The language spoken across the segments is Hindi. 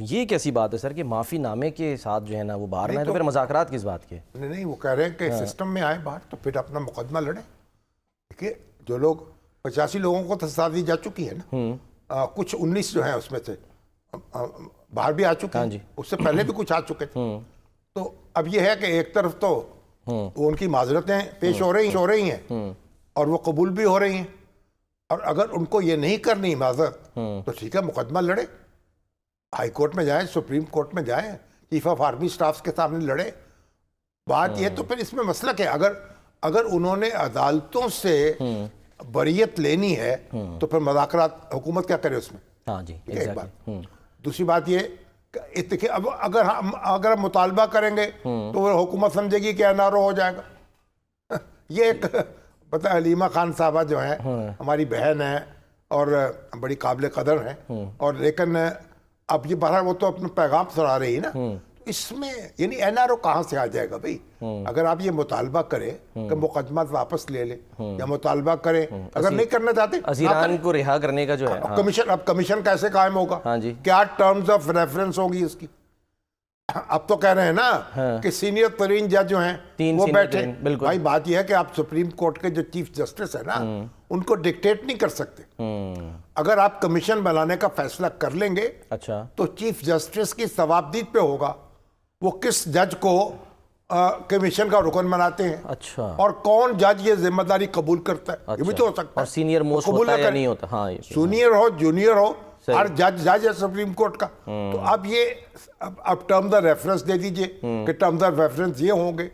ये कैसी बात है सर कि माफ़ी नामे के साथ जो है ना वो बाहर में, तो फिर मुज़ाकरात किस बात के? नहीं, वो कह रहे हैं कि सिस्टम में आए बाहर तो फिर अपना मुकदमा लड़े। देखिए, जो लोग 85 लोगों को तो सजा दी जा चुकी है ना, कुछ 19 जो है उसमें से बाहर भी आ चुके हैं, उससे पहले भी कुछ आ चुके थे। तो अब ये है कि एक तरफ तो वो उनकी माजरतें पेश हो रही हैं और वो कबूल भी हो रही हैं, और अगर उनको ये नहीं करनी माजरत तो ठीक है, मुकदमा लड़े, हाई कोर्ट में जाए, सुप्रीम कोर्ट में जाए, चीफ ऑफ आर्मी स्टाफ के सामने लड़े। बात ये तो फिर इसमें मसला क्या है, अगर उन्होंने अदालतों से बरियत लेनी है तो फिर मुज़ाकरात हुकूमत क्या करे उसमें? हाँ जी, एक बात। दूसरी बात ये, देखिए, अब अगर हम मुतालबा करेंगे तो वो हुकूमत समझेगी कि एनआरओ हो जाएगा। ये एक पता है, हलीमा खान साहबा जो है हमारी बहन है और बड़ी काबिल कदर है, और लेकिन अब ये बाहर वो तो अपना पैगाम सुना रही है ना, इसमें यानी एनआरओ कहाँ से आ जाएगा भाई? अगर आप ये मुतालबा करें कि मुकदमा वापस ले ले, या मुतालबा करें, अगर नहीं करना चाहते अजीरान को रिहा करने का जो है अब कमीशन कैसे कायम होगा? हाँ जी, क्या टर्म्स ऑफ रेफरेंस होगी उसकी? अब तो कह रहे हैं ना कि सीनियर तरीन जज जो हैं वो बैठे। भाई बात यह है कि आप सुप्रीम कोर्ट के जो चीफ जस्टिस है ना, उनको डिक्टेट नहीं कर सकते। अगर आप कमीशन बनाने का फैसला कर लेंगे, अच्छा, तो चीफ जस्टिस की सवाबदीद पे होगा वो किस जज को कमीशन का रुकन बनाते हैं, अच्छा, और कौन जज ये जिम्मेदारी कबूल करता है। अच्छा, ये भी तो हो सकता है। और सीनियर मोस्ट होता है या नहीं होता? हाँ, सीनियर हो, जूनियर हो, हर जज है सुप्रीम कोर्ट का। तो अब ये अब टर्म्स ऑफ रेफरेंस दे दीजिए कि टर्म्स ऑफ रेफरेंस ये होंगे।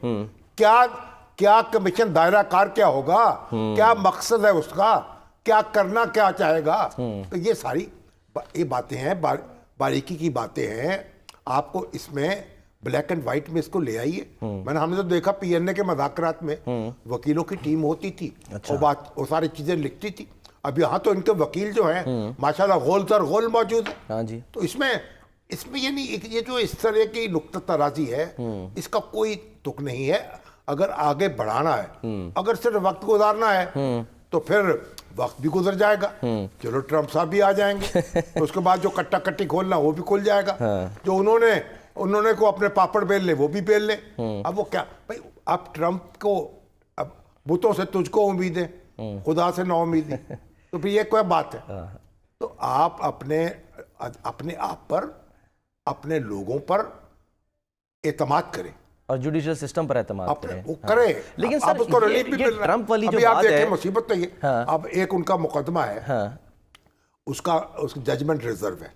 क्या कमीशन दायरा कार क्या होगा, क्या मकसद है उसका, क्या करना क्या चाहेगा? तो ये सारी ये बातें हैं, बारीकी की बातें हैं। आपको इसमें ब्लैक एंड व्हाइट में इसको ले आइए। हमने तो देखा पीएनए के मुज़ाकरात में वकीलों की टीम होती थी, अच्छा, वो सारी चीजें लिखती थी। अब यहाँ तो इनके वकील जो हैं माशाल्लाह गोल सर गोल मौजूद है। हाँ जी। तो इसमें ये नहीं, ये जो इस तरह की नुक्ता तराजी है, इसका कोई तुक नहीं है। अगर आगे बढ़ाना है, अगर सिर्फ वक्त गुजारना है, तो फिर वक्त भी गुजर जाएगा। चलो ट्रंप साहब भी आ जाएंगे, तो उसके बाद जो कट्टा कट्टी खोलना वो भी खुल जाएगा। जो उन्होंने को अपने पापड़ बेल ले वो भी बेल ले। अब वो क्या भाई, आप ट्रंप को, अब बुतों से तुझको उम्मीद है, खुदा से ना उम्मीद है, तो फिर ये कोई बात है? तो आप अपने आप पर, अपने लोगों पर एतमाद करें और जुडिशियल सिस्टम पर एतमाद करें। वो करे। लेकिन सर, उसको रिलीफ भी मिल रहा है। ट्रंप वाली जो आप बात देखें, है, मुसीबत तो ये, अब एक उनका मुकदमा है, उसका जजमेंट रिजर्व है।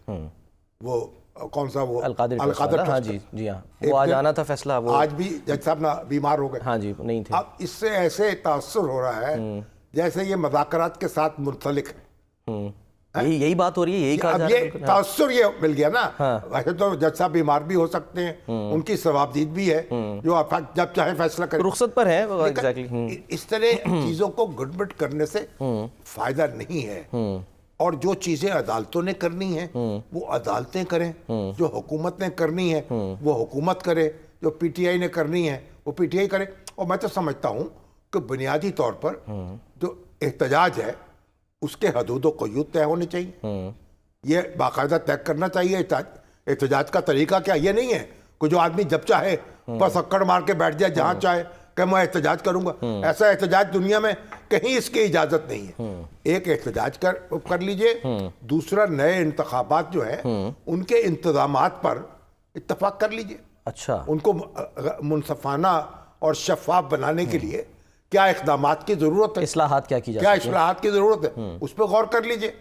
वो कौन सा, वो अलकादिर। हाँ जी, जी हाँ, वो आज आना था फैसला, वो आज भी जज साहब ना बीमार हो गए। हाँ जी, नहीं थे। अब इससे ऐसे तासुर हो रहा है जैसे ये मुज़ाकरात के साथ मुंसलिक है। यही बात हो रही है, यही कहा जा रहा है। अब ये तासुर ये मिल गया ना। वैसे तो जज साहब बीमार भी हो सकते हैं, उनकी सवाबदीद भी है, जो आप जब चाहे फैसला करें, रुखसत पर है। एग्जैक्टली। इस तरह चीजों को गड़बड़ करने से फायदा नहीं है। और जो चीजें अदालतों ने करनी है वो अदालतें करें, जो हुकूमत ने करनी है वो हुकूमत करे, जो पीटीआई ने करनी है वो पीटीआई करे। और मैं तो समझता हूँ कि बुनियादी तौर पर जो एहतजाज है उसके हदूद व क़यूद तय होने चाहिए। ये बाकायदा तय करना चाहिए एहतजाज का तरीका क्या। ये नहीं है कि जो आदमी जब चाहे बस अक्कड़ मार के बैठ जाए जहाँ चाहे कि मैं एहतजाज करूंगा। ऐसा एहतजाज दुनिया में कहीं इसकी इजाजत नहीं है। एक एहतजाज कर लीजिए, दूसरा नए इंतखाबात जो है उनके इंतजामात पर इत्तफाक कर लीजिए। अच्छा, उनको मुनसफाना और शफाफ बनाने के लिए क्या इक़दामात की जरूरत है, इस्लाहात क्या की क्या इस्लाहात की जरूरत है, उस पर गौर कर लीजिए।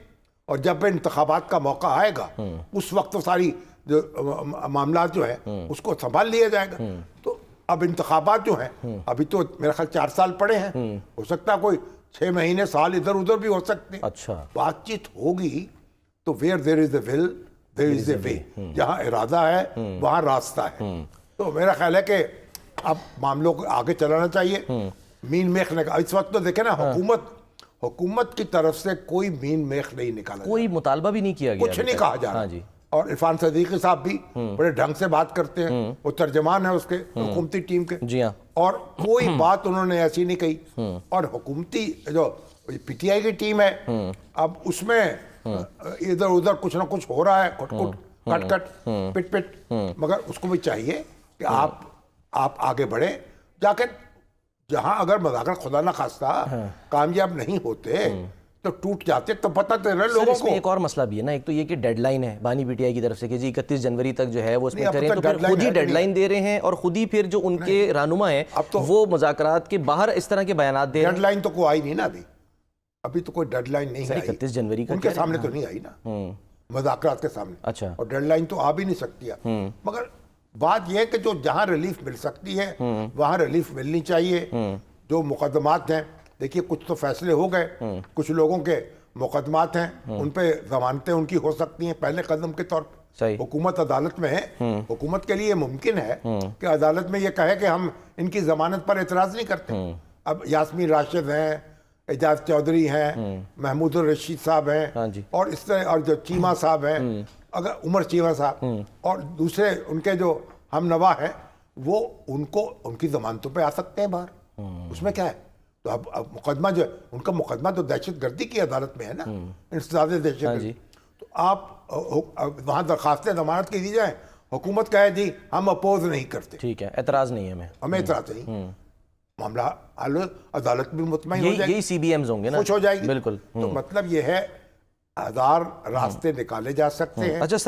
और जब इंतखाबात का मौका आएगा उस वक्त तो सारी जो मामला जो है उसको संभाल लिया जाएगा। तो अब इंतखाबात जो हैं अभी तो मेरा ख्याल 4 साल पड़े हैं, हो सकता है कोई 6 महीने साल इधर उधर भी हो सकते हैं। अच्छा, बातचीत होगी तो where there is a will there is a way, जहाँ इरादा है वहाँ रास्ता है। तो मेरा ख्याल है कि अब मामलों को आगे चलाना चाहिए। मीन मेख ने इस वक्त तो देखे ना, हुकूमत की तरफ से कोई मीन मेख नहीं निकाला, कोई मुतालबा भी नहीं किया गया, कुछ नहीं कहा जा रहा। और इरफान सदीकी साहब भी बड़े ढंग से बात करते हैं, वो तर्जमान है उसके हुकूमती टीम के। जी हाँ। और कोई बात उन्होंने ऐसी नहीं कही। और हुकूमती जो पीटीआई की टीम है अब उसमें इधर उधर कुछ ना कुछ हो रहा है, कुछ कट कट पिट पिट, मगर उसको भी चाहिए कि आप आगे बढ़े, जाके जहां अगर मजाकर खुदा ना खास्ता कामयाब नहीं होते तो टूट जाते, तो पता तो रहे सर, लोगों इसमें को। एक और मसला भी है ना, एक तो ये कि डेडलाइन है बानी पीटीआई की तरफ से कि जी 31 जनवरी तक जो है वो इसमें नहीं, अब करें, तो तो फिर deadline खुद ही है, नहीं डेडलाइन दे रहे हैं और खुद ही फिर जो उनके रहनुमा हैं अब तो- वो मुज़ाकरात के बाहर इस तरह के बयानात दे रहे हैं। डेडलाइन तो कोई आई नहीं ना अभी तो कोई डेडलाइन नहीं सर, आई 31 जनवरी का उनके कह रहे सामने हैं, तो नहीं आई ना, मुज़ाकरात के सामने। अच्छा। और डेडलाइन तो आ भी नहीं सकती है, मगर बात यह है कि जो जहां रिलीफ मिल सकती है वहां रिलीफ मिलनी चाहिए। जो मुकदमात हैं, देखिए कुछ तो फैसले हो गए, कुछ लोगों के मुकदमात हैं, उन पे जमानतें उनकी हो सकती हैं पहले कदम के तौर पर। सही। हुकूमत अदालत में है, हुकूमत के लिए मुमकिन है कि अदालत में ये कहे कि हम इनकी जमानत पर एतराज नहीं करते। अब यास्मीन राशिद हैं, एजाज चौधरी हैं, महमूद रशीद साहब हाँ जी। हैं, और इस तरह, और जो चीमा साहब हैं, अगर उमर चीमा साहब और दूसरे उनके जो हम नवा हैं, वो उनको उनकी जमानतों पे आ सकते हैं बाहर, उसमें क्या है। तो अब मुकदमा जो है उनका, मुकदमा तो दहशतगर्दी की अदालत में है ना, इंसदाद दहशतगर्दी। तो आप वहाँ दरखास्तें जमानत की दी जाए, हुकूमत कहे जी हम अपोज नहीं करते, ठीक है, एतराज़ नहीं है हमें एतराज नहीं, मामला हल, अदालत भी मुतमईन हो जाएगी, यही CBMs होंगे ना, खुश हो जाएगी। बिल्कुल। तो मतलब ये है, हजार रास्ते निकाले जा सकते हैं। अच्छा सर,